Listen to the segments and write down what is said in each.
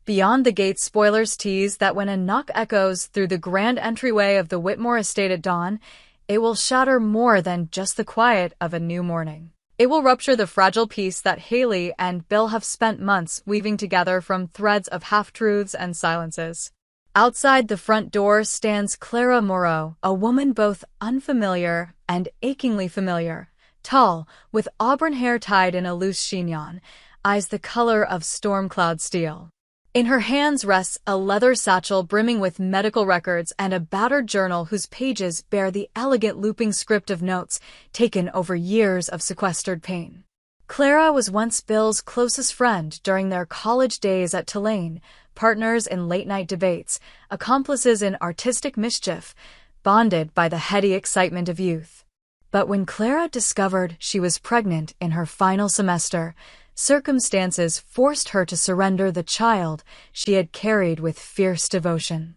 Beyond the gate, spoilers tease that when a knock echoes through the grand entryway of the Whitmore estate at dawn, it will shatter more than just the quiet of a new morning. It will rupture the fragile peace that Haley and Bill have spent months weaving together from threads of half-truths and silences. Outside the front door stands Clara Moreau, a woman both unfamiliar and achingly familiar. Tall, with auburn hair tied in a loose chignon, eyes the color of storm-cloud steel. In her hands rests a leather satchel brimming with medical records and a battered journal whose pages bear the elegant looping script of notes taken over years of sequestered pain. Clara was once Bill's closest friend during their college days at Tulane, partners in late-night debates, accomplices in artistic mischief, bonded by the heady excitement of youth. But when Clara discovered she was pregnant in her final semester, circumstances forced her to surrender the child she had carried with fierce devotion.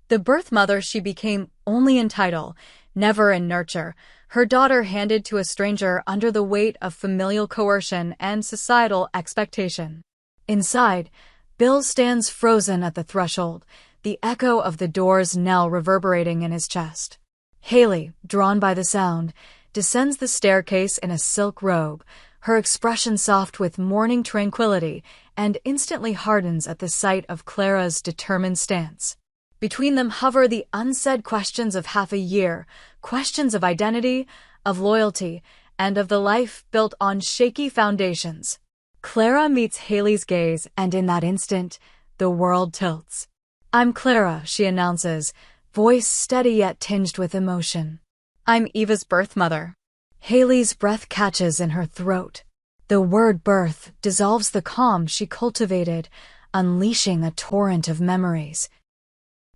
The birth mother she became only in title, never in nurture, her daughter handed to a stranger under the weight of familial coercion and societal expectation. Inside, Bill stands frozen at the threshold, the echo of the door's knell reverberating in his chest. Haley, drawn by the sound, descends the staircase in a silk robe, her expression soft with morning tranquility, and instantly hardens at the sight of Clara's determined stance. Between them hover the unsaid questions of half a year, questions of identity, of loyalty, and of the life built on shaky foundations. Clara meets Haley's gaze, and in that instant, the world tilts. "I'm Clara," she announces, voice steady yet tinged with emotion. "I'm Eva's birth mother." Haley's breath catches in her throat. The word birth dissolves the calm she cultivated, unleashing a torrent of memories.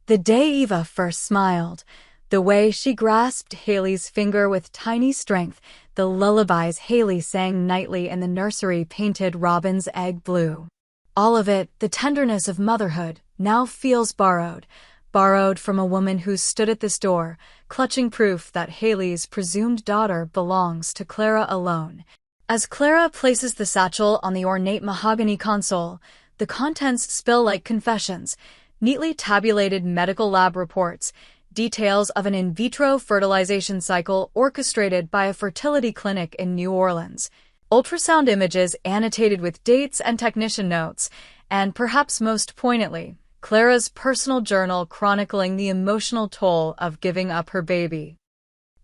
The day Eva first smiled, the way she grasped Haley's finger with tiny strength, the lullabies Haley sang nightly in the nursery painted robin's egg blue. All of it, the tenderness of motherhood, now feels borrowed from a woman who stood at this door, clutching proof that Haley's presumed daughter belongs to Clara alone. As Clara places the satchel on the ornate mahogany console, the contents spill like confessions, neatly tabulated medical lab reports, details of an in vitro fertilization cycle orchestrated by a fertility clinic in New Orleans, ultrasound images annotated with dates and technician notes, and perhaps most poignantly, Clara's personal journal chronicling the emotional toll of giving up her baby.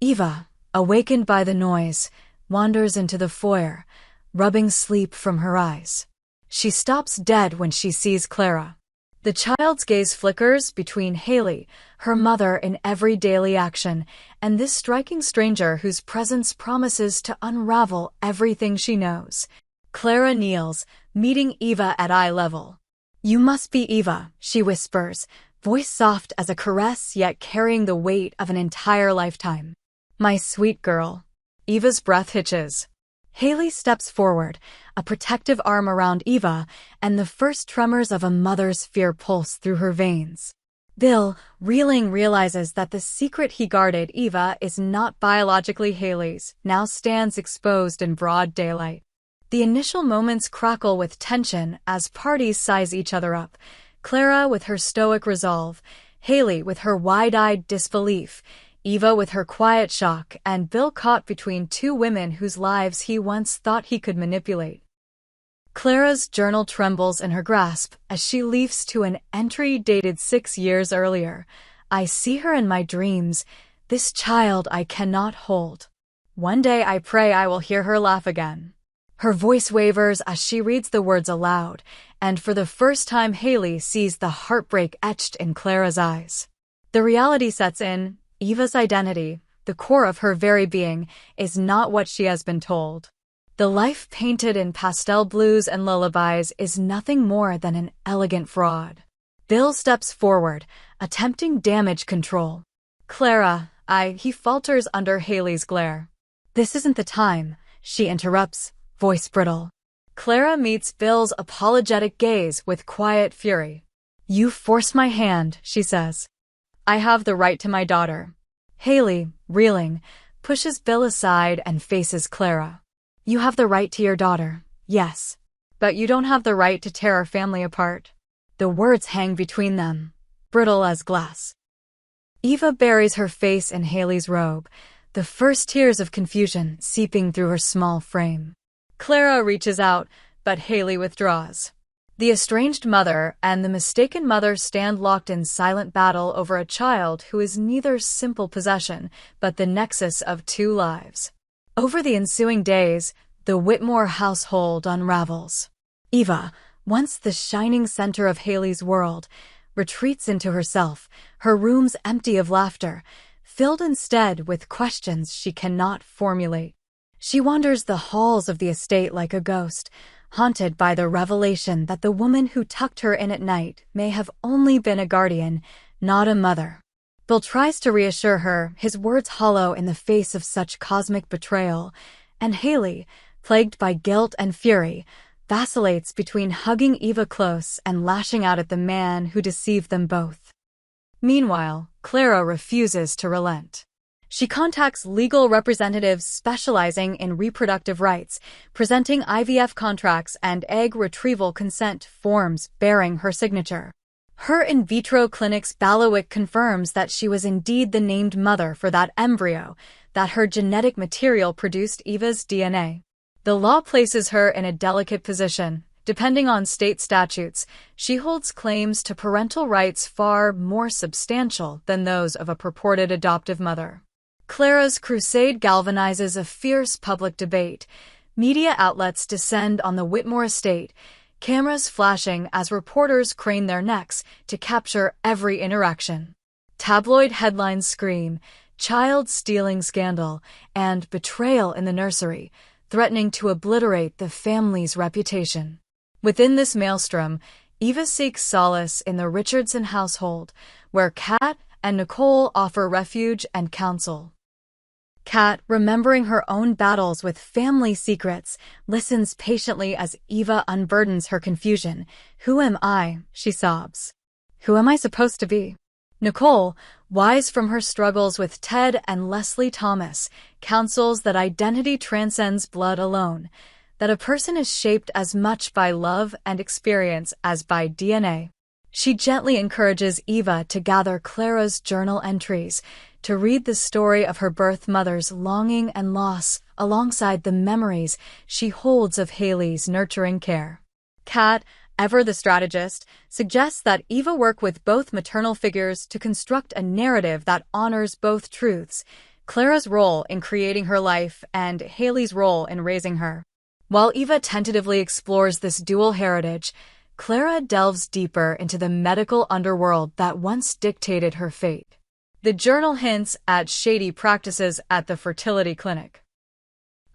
Eva, awakened by the noise, wanders into the foyer, rubbing sleep from her eyes. She stops dead when she sees Clara. The child's gaze flickers between Haley, her mother in every daily action, and this striking stranger whose presence promises to unravel everything she knows. Clara kneels, meeting Eva at eye level. "You must be Eva," she whispers, voice soft as a caress yet carrying the weight of an entire lifetime. "My sweet girl." Eva's breath hitches. Haley steps forward, a protective arm around Eva, and the first tremors of a mother's fear pulse through her veins. Bill, reeling, realizes that the secret he guarded Eva is not biologically Haley's, now stands exposed in broad daylight. The initial moments crackle with tension as parties size each other up, Clara with her stoic resolve, Haley with her wide-eyed disbelief, Eva with her quiet shock, and Bill caught between two women whose lives he once thought he could manipulate. Clara's journal trembles in her grasp as she leafs to an entry dated 6 years earlier. "I see her in my dreams, this child I cannot hold. One day I pray I will hear her laugh again." Her voice wavers as she reads the words aloud, and for the first time Haley sees the heartbreak etched in Clara's eyes. The reality sets in. Eva's identity, the core of her very being, is not what she has been told. The life painted in pastel blues and lullabies is nothing more than an elegant fraud. Bill steps forward, attempting damage control. "Clara, he falters under Haley's glare. "This isn't the time," she interrupts, voice brittle. Clara meets Bill's apologetic gaze with quiet fury. "You force my hand," she says. "I have the right to my daughter." Haley, reeling, pushes Bill aside and faces Clara. "You have the right to your daughter, yes. But you don't have the right to tear our family apart." The words hang between them, brittle as glass. Eva buries her face in Haley's robe, the first tears of confusion seeping through her small frame. Clara reaches out, but Haley withdraws. The estranged mother and the mistaken mother stand locked in silent battle over a child who is neither simple possession but the nexus of two lives. Over the ensuing days, the Whitmore household unravels. Eva, once the shining center of Haley's world, retreats into herself, her rooms empty of laughter, filled instead with questions she cannot formulate. She wanders the halls of the estate like a ghost, haunted by the revelation that the woman who tucked her in at night may have only been a guardian, not a mother. Bill tries to reassure her, his words hollow in the face of such cosmic betrayal, and Haley, plagued by guilt and fury, vacillates between hugging Eva close and lashing out at the man who deceived them both. Meanwhile, Clara refuses to relent. She contacts legal representatives specializing in reproductive rights, presenting IVF contracts and egg retrieval consent forms bearing her signature. Her in vitro clinic's bailiwick confirms that she was indeed the named mother for that embryo, that her genetic material produced Eva's DNA. The law places her in a delicate position. Depending on state statutes, she holds claims to parental rights far more substantial than those of a purported adoptive mother. Clara's crusade galvanizes a fierce public debate. Media outlets descend on the Whitmore estate, cameras flashing as reporters crane their necks to capture every interaction. Tabloid headlines scream, child stealing scandal, and betrayal in the nursery, threatening to obliterate the family's reputation. Within this maelstrom, Eva seeks solace in the Richardson household, where Kat and Nicole offer refuge and counsel. Kat, remembering her own battles with family secrets, listens patiently as Eva unburdens her confusion. "Who am I?" she sobs. "Who am I supposed to be?" Nicole, wise from her struggles with Ted and Leslie Thomas, counsels that identity transcends blood alone, that a person is shaped as much by love and experience as by DNA. She gently encourages Eva to gather Clara's journal entries, to read the story of her birth mother's longing and loss alongside the memories she holds of Haley's nurturing care. Kat, ever the strategist, suggests that Eva work with both maternal figures to construct a narrative that honors both truths, Clara's role in creating her life and Haley's role in raising her. While Eva tentatively explores this dual heritage, Clara delves deeper into the medical underworld that once dictated her fate. The journal hints at shady practices at the fertility clinic.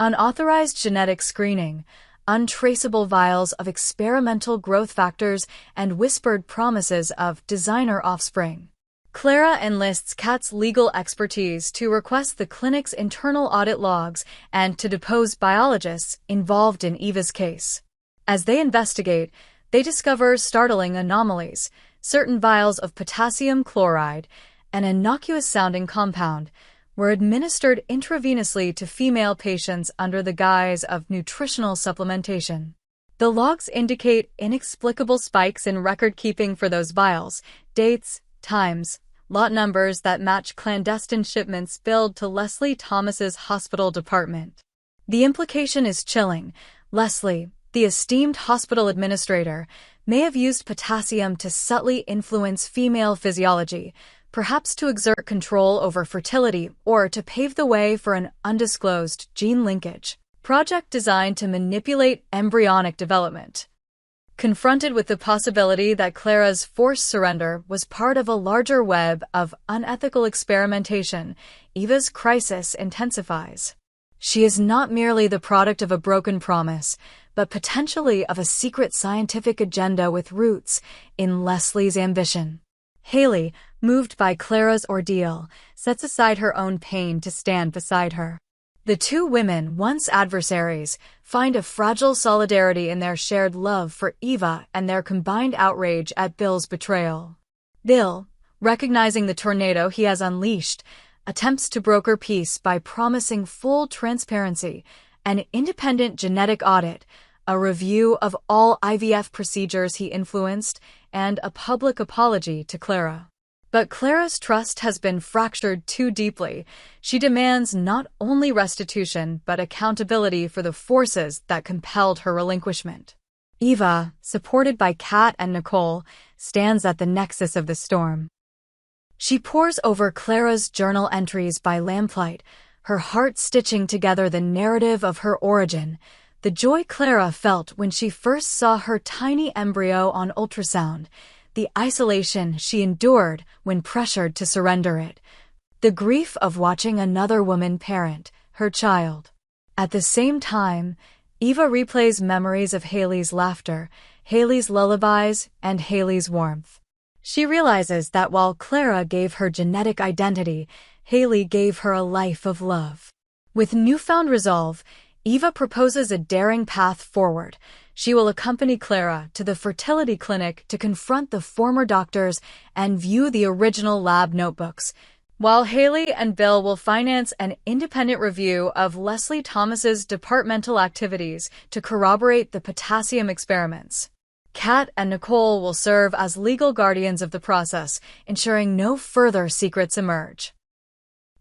Unauthorized genetic screening, untraceable vials of experimental growth factors, and whispered promises of designer offspring. Clara enlists Kat's legal expertise to request the clinic's internal audit logs and to depose biologists involved in Eva's case. As they investigate, they discover startling anomalies. Certain vials of potassium chloride, an innocuous-sounding compound, were administered intravenously to female patients under the guise of nutritional supplementation. The logs indicate inexplicable spikes in record-keeping for those vials, dates, times, lot numbers that match clandestine shipments billed to Leslie Thomas's hospital department. The implication is chilling. Leslie, the esteemed hospital administrator, may have used potassium to subtly influence female physiology, perhaps to exert control over fertility or to pave the way for an undisclosed gene linkage project designed to manipulate embryonic development. Confronted with the possibility that Clara's forced surrender was part of a larger web of unethical experimentation, Eva's crisis intensifies. She is not merely the product of a broken promise, but potentially of a secret scientific agenda with roots in Leslie's ambition. Haley, moved by Clara's ordeal, sets aside her own pain to stand beside her. The two women, once adversaries, find a fragile solidarity in their shared love for Eva and their combined outrage at Bill's betrayal. Bill, recognizing the tornado he has unleashed, attempts to broker peace by promising full transparency, an independent genetic audit, a review of all IVF procedures he influenced, and a public apology to Clara. But Clara's trust has been fractured too deeply. She demands not only restitution, but accountability for the forces that compelled her relinquishment. Eva, supported by Kat and Nicole, stands at the nexus of the storm. She pores over Clara's journal entries by lamplight, her heart stitching together the narrative of her origin, the joy Clara felt when she first saw her tiny embryo on ultrasound, the isolation she endured when pressured to surrender it, the grief of watching another woman parent her child. At the same time, Eva replays memories of Haley's laughter, Haley's lullabies, and Haley's warmth. She realizes that while Clara gave her genetic identity, Haley gave her a life of love. With newfound resolve, Eva proposes a daring path forward. She will accompany Clara to the fertility clinic to confront the former doctors and view the original lab notebooks, while Haley and Bill will finance an independent review of Leslie Thomas's departmental activities to corroborate the potassium experiments. Kat and Nicole will serve as legal guardians of the process, ensuring no further secrets emerge.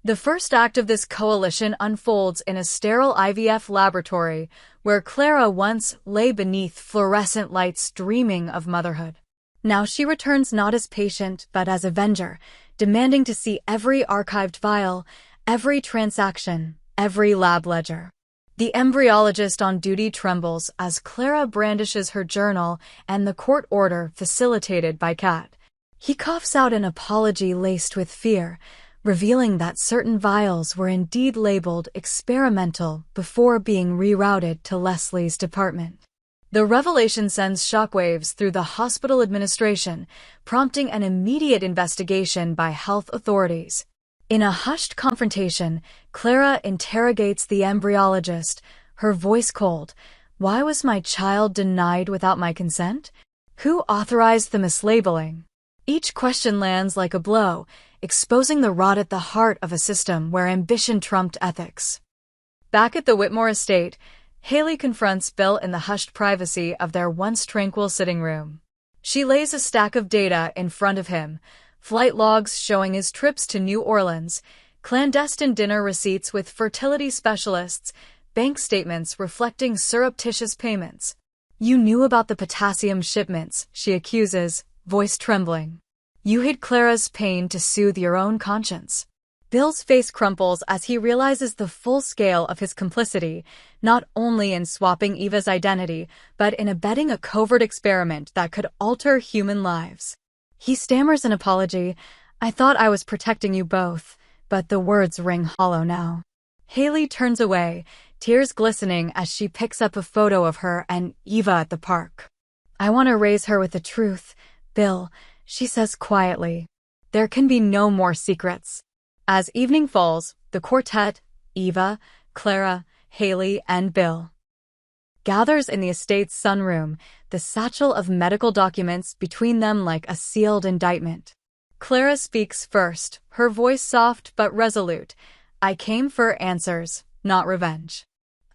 The first act of this coalition unfolds in a sterile IVF laboratory where Clara once lay beneath fluorescent lights dreaming of motherhood. Now she returns not as patient but as avenger, demanding to see every archived file, every transaction, every lab ledger. The embryologist on duty trembles as Clara brandishes her journal and the court order facilitated by Kat. He coughs out an apology laced with fear, revealing that certain vials were indeed labeled experimental before being rerouted to Leslie's department. The revelation sends shockwaves through the hospital administration, prompting an immediate investigation by health authorities. In a hushed confrontation, Clara interrogates the embryologist, her voice cold. "Why was my child denied without my consent? Who authorized the mislabeling?" Each question lands like a blow, exposing the rot at the heart of a system where ambition trumped ethics. Back at the Whitmore estate, Haley confronts Bill in the hushed privacy of their once tranquil sitting room. She lays a stack of data in front of him, flight logs showing his trips to New Orleans, clandestine dinner receipts with fertility specialists, bank statements reflecting surreptitious payments. "You knew about the potassium shipments," she accuses, voice trembling. "You hid Clara's pain to soothe your own conscience." Bill's face crumples as he realizes the full scale of his complicity, not only in swapping Eva's identity, but in abetting a covert experiment that could alter human lives. He stammers an apology. "I thought I was protecting you both," but the words ring hollow now. Haley turns away, tears glistening as she picks up a photo of her and Eva at the park. "I want to raise her with the truth, Bill," she says quietly. "There can be no more secrets." As evening falls, the quartet, Eva, Clara, Haley, and Bill, gathers in the estate's sunroom, the satchel of medical documents between them like a sealed indictment. Clara speaks first, her voice soft but resolute. "I came for answers, not revenge.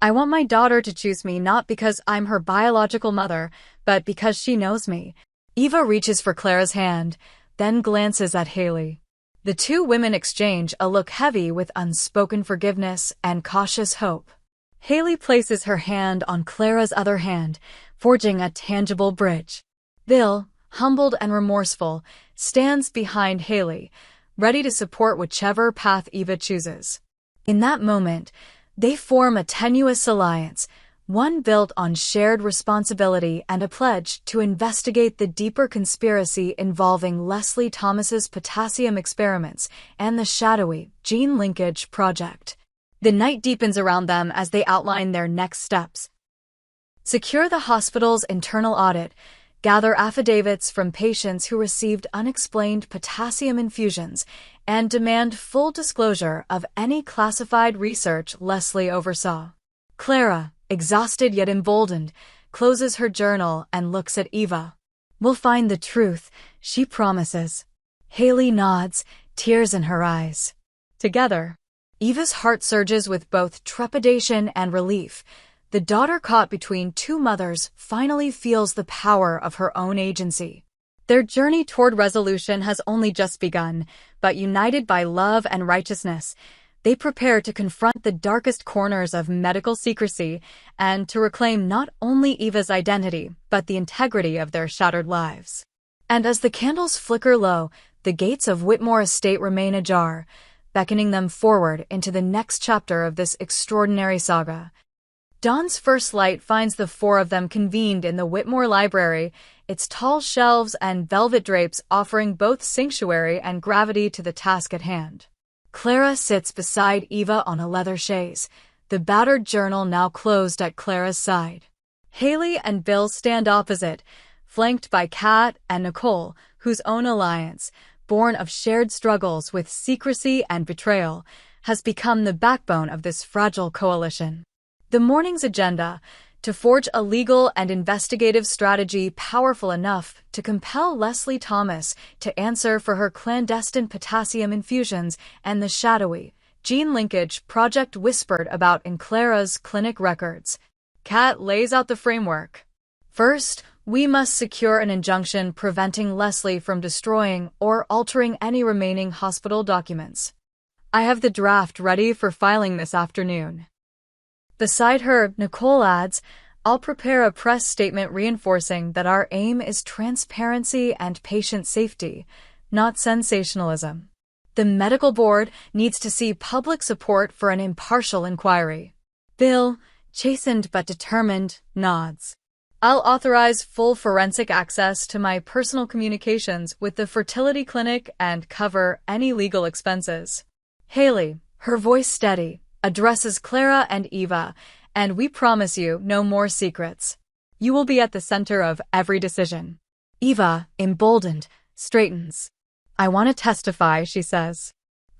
I want my daughter to choose me not because I'm her biological mother, but because she knows me." Eva reaches for Clara's hand, then glances at Haley. The two women exchange a look heavy with unspoken forgiveness and cautious hope. Haley places her hand on Clara's other hand, forging a tangible bridge. Bill, humbled and remorseful, stands behind Haley, ready to support whichever path Eva chooses. In that moment, they form a tenuous alliance, one built on shared responsibility and a pledge to investigate the deeper conspiracy involving Leslie Thomas's potassium experiments and the shadowy gene linkage project. The night deepens around them as they outline their next steps. Secure the hospital's internal audit, gather affidavits from patients who received unexplained potassium infusions, and demand full disclosure of any classified research Leslie oversaw. Clara, exhausted yet emboldened, closes her journal and looks at Eva. "We'll find the truth," she promises. Haley nods, tears in her eyes. Together, Eva's heart surges with both trepidation and relief. The daughter caught between two mothers finally feels the power of her own agency. Their journey toward resolution has only just begun, but united by love and righteousness, they prepare to confront the darkest corners of medical secrecy and to reclaim not only Eva's identity, but the integrity of their shattered lives. And as the candles flicker low, the gates of Whitmore Estate remain ajar, beckoning them forward into the next chapter of this extraordinary saga. Dawn's first light finds the four of them convened in the Whitmore Library, its tall shelves and velvet drapes offering both sanctuary and gravity to the task at hand. Clara sits beside Eva on a leather chaise, the battered journal now closed at Clara's side. Haley and Bill stand opposite, flanked by Kat and Nicole, whose own alliance, born of shared struggles with secrecy and betrayal, has become the backbone of this fragile coalition. The morning's agenda: to forge a legal and investigative strategy powerful enough to compel Leslie Thomas to answer for her clandestine potassium infusions and the shadowy, gene linkage project whispered about in Clara's clinic records. Kat lays out the framework. First, we must secure an injunction preventing Leslie from destroying or altering any remaining hospital documents. I have the draft ready for filing this afternoon. Beside her, Nicole adds, I'll prepare a press statement reinforcing that our aim is transparency and patient safety, not sensationalism. The medical board needs to see public support for an impartial inquiry. Bill, chastened but determined, nods. I'll authorize full forensic access to my personal communications with the fertility clinic and cover any legal expenses. Haley, her voice steady, addresses Clara and Eva, and we promise you no more secrets. You will be at the center of every decision. Eva, emboldened, straightens. I want to testify, she says.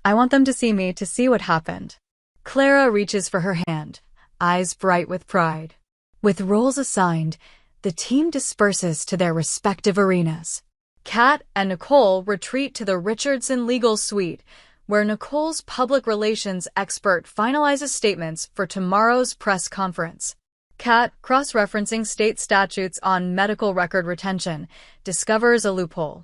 I want them to see me to see what happened. Clara reaches for her hand, eyes bright with pride. With roles assigned, the team disperses to their respective arenas. Kat and Nicole retreat to the Richardson Legal Suite, where Nicole's public relations expert finalizes statements for tomorrow's press conference. Kat, cross-referencing state statutes on medical record retention, discovers a loophole.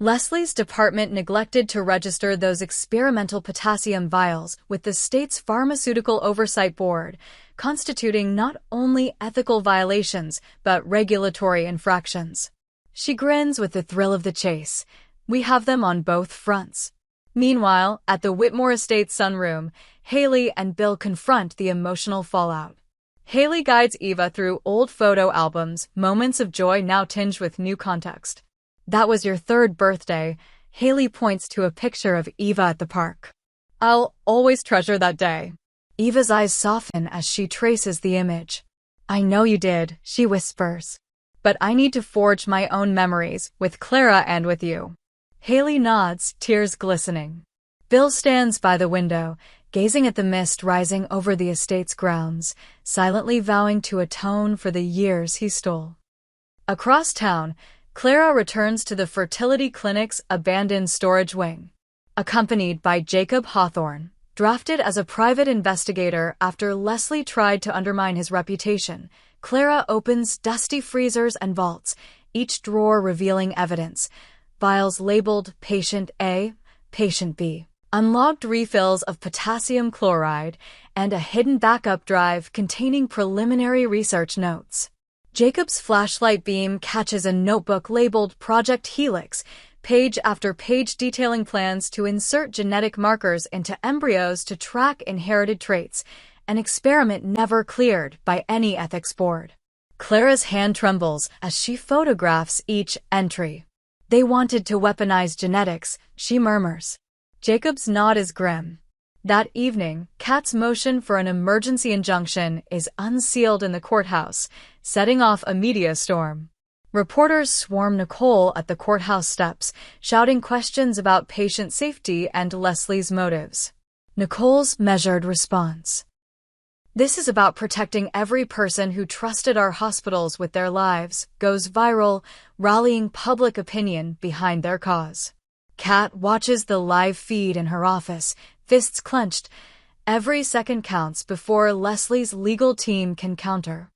Leslie's department neglected to register those experimental potassium vials with the state's Pharmaceutical Oversight Board, constituting not only ethical violations but regulatory infractions. She grins with the thrill of the chase. We have them on both fronts. Meanwhile, at the Whitmore Estate sunroom, Haley and Bill confront the emotional fallout. Haley guides Eva through old photo albums, moments of joy now tinged with new context. That was your third birthday. Haley points to a picture of Eva at the park. I'll always treasure that day. Eva's eyes soften as she traces the image. I know you did, she whispers. But I need to forge my own memories, with Clara and with you. Haley nods, tears glistening. Bill stands by the window, gazing at the mist rising over the estate's grounds, silently vowing to atone for the years he stole. Across town, Clara returns to the fertility clinic's abandoned storage wing. Accompanied by Jacob Hawthorne, drafted as a private investigator after Leslie tried to undermine his reputation, Clara opens dusty freezers and vaults, each drawer revealing evidence. Vials labeled Patient A, Patient B, unlocked refills of potassium chloride, and a hidden backup drive containing preliminary research notes. Jacob's flashlight beam catches a notebook labeled Project Helix, page after page detailing plans to insert genetic markers into embryos to track inherited traits, an experiment never cleared by any ethics board. Clara's hand trembles as she photographs each entry. They wanted to weaponize genetics, she murmurs. Jacob's nod is grim. That evening, Kat's motion for an emergency injunction is unsealed in the courthouse, setting off a media storm. Reporters swarm Nicole at the courthouse steps, shouting questions about patient safety and Leslie's motives. Nicole's measured response. This is about protecting every person who trusted our hospitals with their lives, goes viral, rallying public opinion behind their cause. Kat watches the live feed in her office, fists clenched. Every second counts before Leslie's legal team can counter.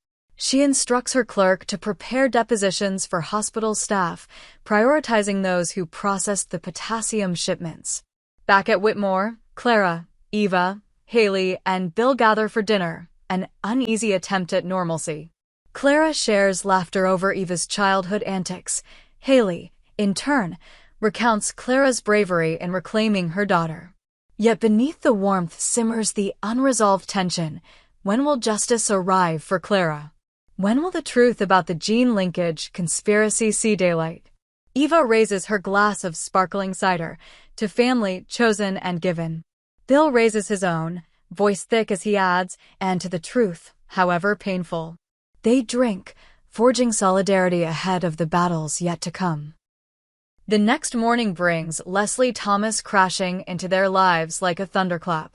She instructs her clerk to prepare depositions for hospital staff, prioritizing those who processed the potassium shipments. Back at Whitmore, Clara, Eva, Haley, and Bill gather for dinner, an uneasy attempt at normalcy. Clara shares laughter over Eva's childhood antics. Haley, in turn, recounts Clara's bravery in reclaiming her daughter. Yet beneath the warmth simmers the unresolved tension. When will justice arrive for Clara? When will the truth about the gene linkage conspiracy see daylight? Eva raises her glass of sparkling cider, to family chosen and given. Bill raises his own, voice thick as he adds, and to the truth, however painful. They drink, forging solidarity ahead of the battles yet to come. The next morning brings Leslie Thomas crashing into their lives like a thunderclap.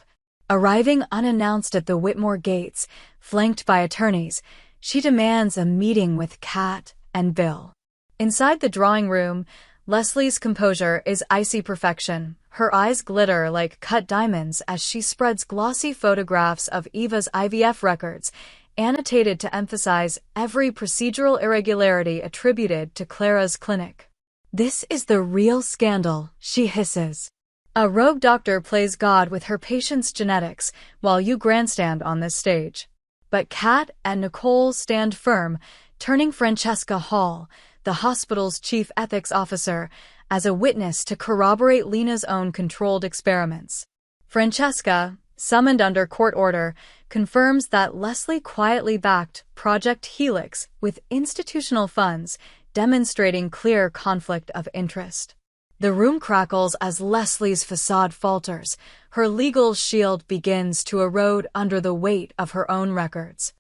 Arriving unannounced at the Whitmore gates, flanked by attorneys, she demands a meeting with Kat and Bill. Inside the drawing room, Leslie's composure is icy perfection. Her eyes glitter like cut diamonds as she spreads glossy photographs of Eva's IVF records, annotated to emphasize every procedural irregularity attributed to Clara's clinic. "This is the real scandal," she hisses. "A rogue doctor plays God with her patient's genetics, while you grandstand on this stage." But Kat and Nicole stand firm, turning Francesca Hall, the hospital's chief ethics officer, as a witness to corroborate Lena's own controlled experiments. Francesca, summoned under court order, confirms that Leslie quietly backed Project Helix with institutional funds, demonstrating clear conflict of interest. The room crackles as Leslie's facade falters. Her legal shield begins to erode under the weight of her own records.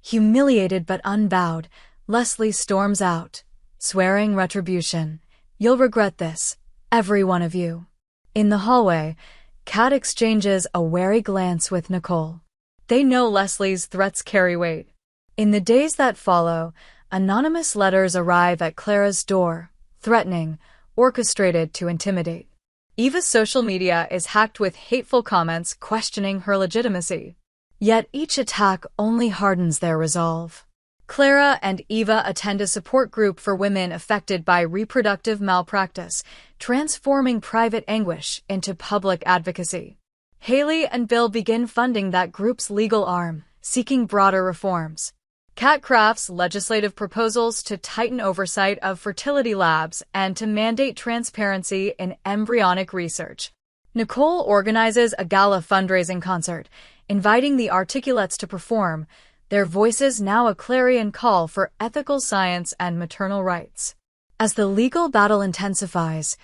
Humiliated but unbowed, Leslie storms out, swearing retribution. "You'll regret this, every one of you." In the hallway, Kat exchanges a wary glance with Nicole. They know Leslie's threats carry weight. In the days that follow, anonymous letters arrive at Clara's door, threatening, orchestrated to intimidate. Eva's social media is hacked with hateful comments questioning her legitimacy. Yet each attack only hardens their resolve. Clara and Eva attend a support group for women affected by reproductive malpractice, transforming private anguish into public advocacy. Haley and Bill begin funding that group's legal arm, seeking broader reforms. Kat crafts legislative proposals to tighten oversight of fertility labs and to mandate transparency in embryonic research. Nicole organizes a gala fundraising concert, inviting the articulates to perform, their voices now a clarion call for ethical science and maternal rights. As the legal battle intensifies,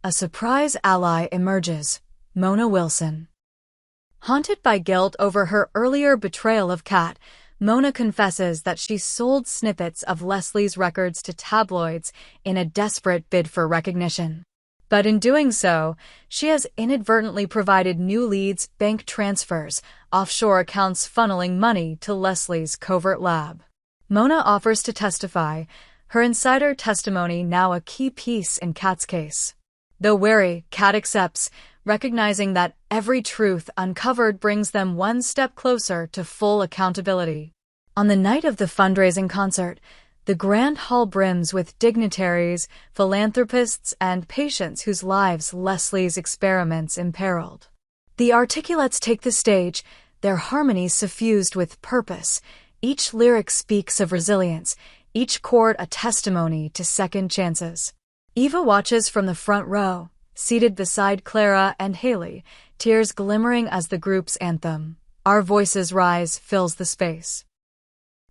a surprise ally emerges, Mona Wilson. Haunted by guilt over her earlier betrayal of Kat, Mona confesses that she sold snippets of Leslie's records to tabloids in a desperate bid for recognition. But in doing so, she has inadvertently provided new leads, bank transfers, offshore accounts funneling money to Leslie's covert lab. Mona offers to testify, her insider testimony now a key piece in Kat's case. Though wary, Kat accepts, recognizing that every truth uncovered brings them one step closer to full accountability. On the night of the fundraising concert, the grand hall brims with dignitaries, philanthropists, and patients whose lives Leslie's experiments imperiled. The articulates take the stage, their harmonies suffused with purpose. Each lyric speaks of resilience, each chord a testimony to second chances. Eva watches from the front row, seated beside Clara and Haley, tears glimmering as the group's anthem, "Our Voices Rise," fills the space.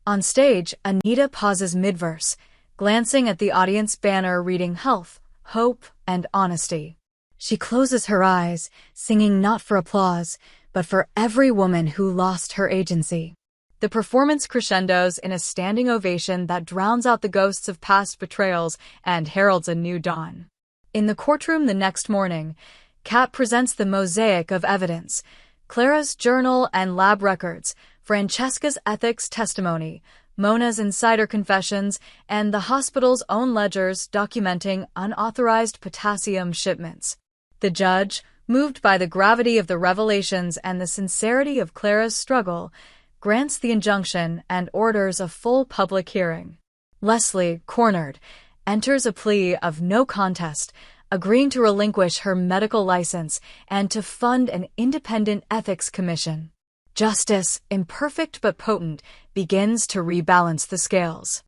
On stage, Anita pauses mid-verse, glancing at the audience banner reading health, hope, and honesty. She closes her eyes, singing not for applause, but for every woman who lost her agency. The performance crescendos in a standing ovation that drowns out the ghosts of past betrayals and heralds a new dawn. In the courtroom the next morning, Kat presents the mosaic of evidence: Clara's journal and lab records, Francesca's ethics testimony, Mona's insider confessions, and the hospital's own ledgers documenting unauthorized potassium shipments. The judge, moved by the gravity of the revelations and the sincerity of Clara's struggle, grants the injunction and orders a full public hearing. Leslie, cornered, enters a plea of no contest, agreeing to relinquish her medical license and to fund an independent ethics commission. Justice, imperfect but potent, begins to rebalance the scales.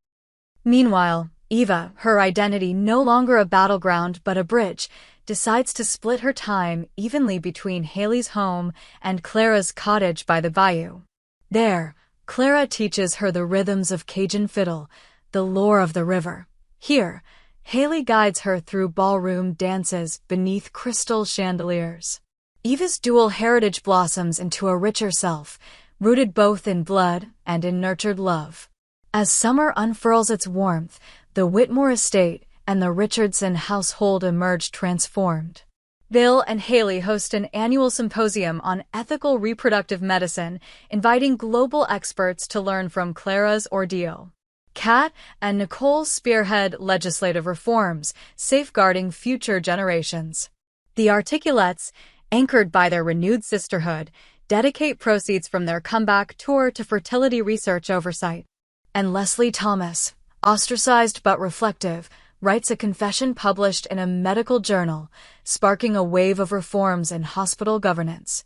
Meanwhile, Eva, her identity no longer a battleground but a bridge, decides to split her time evenly between Haley's home and Clara's cottage by the bayou. There, Clara teaches her the rhythms of Cajun fiddle, the lore of the river. Here, Haley guides her through ballroom dances beneath crystal chandeliers. Eva's dual heritage blossoms into a richer self, rooted both in blood and in nurtured love. As summer unfurls its warmth, the Whitmore estate and the Richardson household emerge transformed. Bill and Haley host an annual symposium on ethical reproductive medicine, inviting global experts to learn from Clara's ordeal. Kat and Nicole spearhead legislative reforms, safeguarding future generations. The Articulates, anchored by their renewed sisterhood, dedicate proceeds from their comeback tour to fertility research oversight. And Leslie Thomas, ostracized but reflective, writes a confession published in a medical journal, sparking a wave of reforms in hospital governance.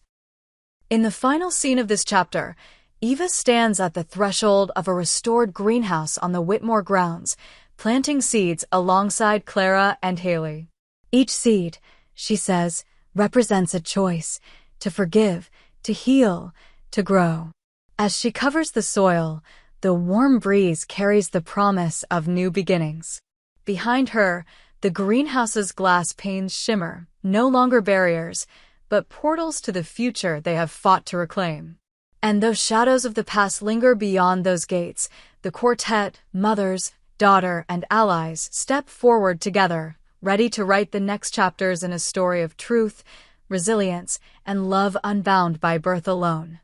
In the final scene of this chapter, Eva stands at the threshold of a restored greenhouse on the Whitmore grounds, planting seeds alongside Clara and Haley. Each seed, she says, represents a choice to forgive, to heal, to grow. As she covers the soil, the warm breeze carries the promise of new beginnings. Behind her, the greenhouse's glass panes shimmer, no longer barriers, but portals to the future they have fought to reclaim. And though shadows of the past linger beyond those gates, the quartet, mothers, daughter, and allies step forward together, ready to write the next chapters in a story of truth, resilience, and love unbound by birth alone.